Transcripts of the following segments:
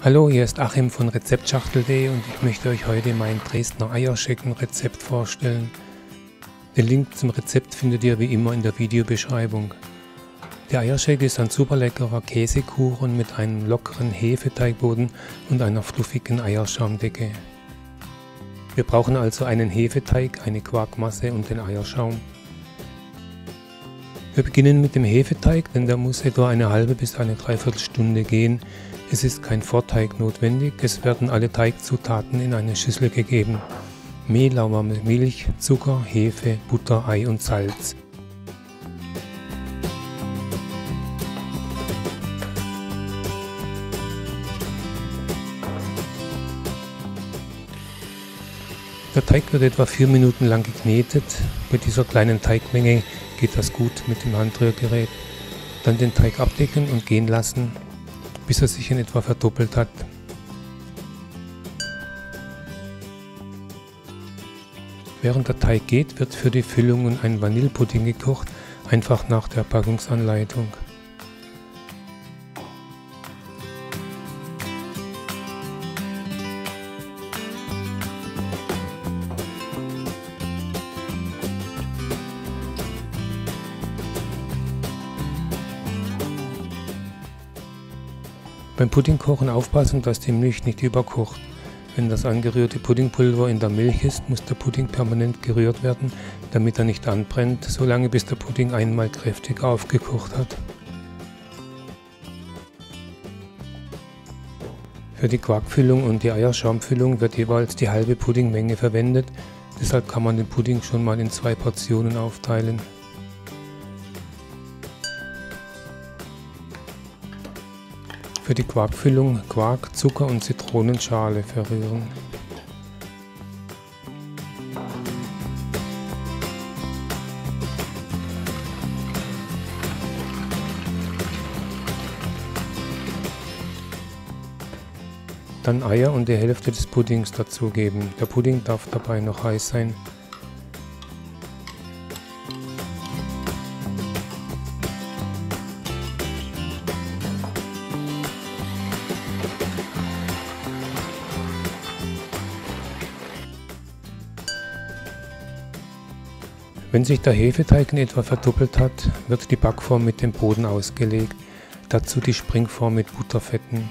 Hallo, hier ist Achim von Rezeptschachtel.de und ich möchte euch heute mein Dresdner Eierschecken-Rezept vorstellen. Den Link zum Rezept findet ihr wie immer in der Videobeschreibung. Der Eierschecke ist ein super leckerer Käsekuchen mit einem lockeren Hefeteigboden und einer fluffigen Eierschaumdecke. Wir brauchen also einen Hefeteig, eine Quarkmasse und den Eierschaum. Wir beginnen mit dem Hefeteig, denn der muss etwa eine halbe bis eine Dreiviertelstunde gehen. Es ist kein Vorteig notwendig, es werden alle Teigzutaten in eine Schüssel gegeben. Mehl, lauwarme Milch, Zucker, Hefe, Butter, Ei und Salz. Der Teig wird etwa 4 Minuten lang geknetet. Bei dieser kleinen Teigmenge geht das gut mit dem Handrührgerät. Dann den Teig abdecken und gehen lassen, bis er sich in etwa verdoppelt hat. Während der Teig geht, wird für die Füllungen ein Vanillepudding gekocht, einfach nach der Packungsanleitung. Beim Puddingkochen aufpassen, dass die Milch nicht überkocht. Wenn das angerührte Puddingpulver in der Milch ist, muss der Pudding permanent gerührt werden, damit er nicht anbrennt, solange bis der Pudding einmal kräftig aufgekocht hat. Für die Quarkfüllung und die Eierschaumfüllung wird jeweils die halbe Puddingmenge verwendet, deshalb kann man den Pudding schon mal in 2 Portionen aufteilen. Für die Quarkfüllung Quark, Zucker und Zitronenschale verrühren. Dann Eier und die Hälfte des Puddings dazugeben. Der Pudding darf dabei noch heiß sein. Wenn sich der Hefeteig in etwa verdoppelt hat, wird die Backform mit dem Boden ausgelegt, dazu die Springform mit Butterfetten.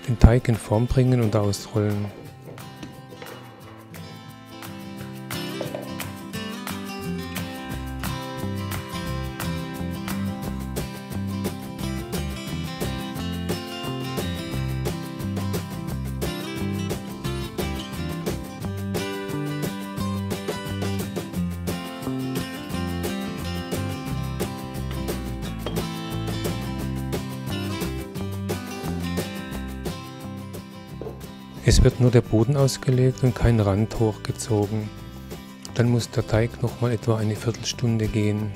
Den Teig in Form bringen und ausrollen. Es wird nur der Boden ausgelegt und kein Rand hochgezogen. Dann muss der Teig nochmal etwa eine Viertelstunde gehen.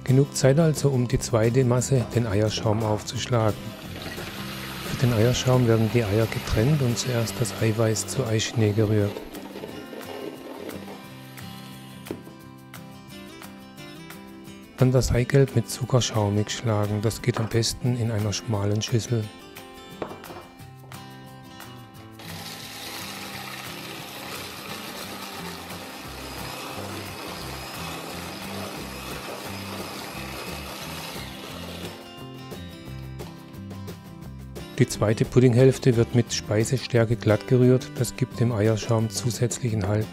Genug Zeit also, um die zweite Masse, den Eierschaum, aufzuschlagen. Für den Eierschaum werden die Eier getrennt und zuerst das Eiweiß zu Eischnee gerührt. Dann das Eigelb mit Zucker schaumig schlagen, das geht am besten in einer schmalen Schüssel. Die zweite Puddinghälfte wird mit Speisestärke glatt gerührt, das gibt dem Eierschaum zusätzlichen Halt.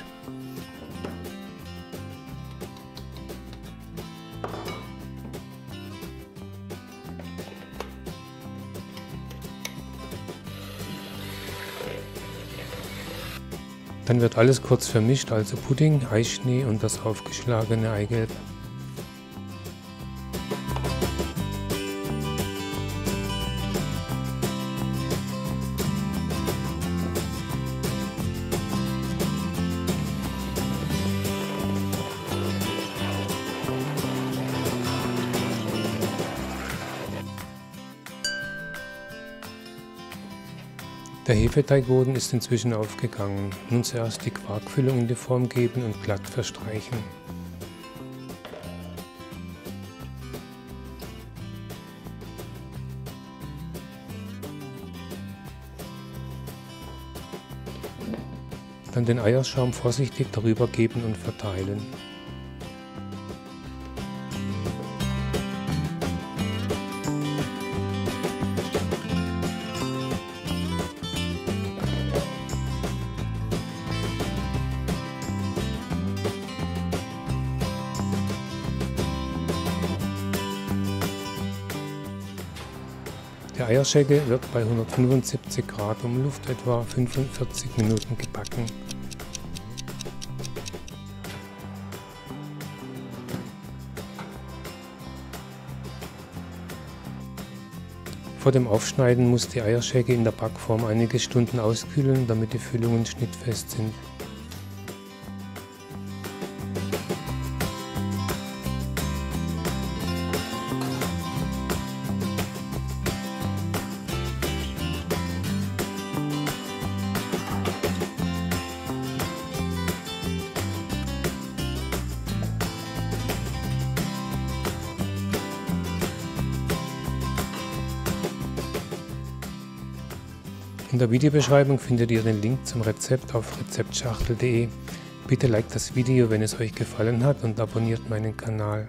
Dann wird alles kurz vermischt, also Pudding, Eischnee und das aufgeschlagene Eigelb. Der Hefeteigboden ist inzwischen aufgegangen. Nun zuerst die Quarkfüllung in die Form geben und glatt verstreichen. Dann den Eierschaum vorsichtig darüber geben und verteilen. Der Eierschegel wird bei 175 Grad Umluft etwa 45 Minuten gebacken. Vor dem Aufschneiden muss die Eierschegel in der Backform einige Stunden auskühlen, damit die Füllungen schnittfest sind. In der Videobeschreibung findet ihr den Link zum Rezept auf rezeptschachtel.de. Bitte liked das Video, wenn es euch gefallen hat, und abonniert meinen Kanal.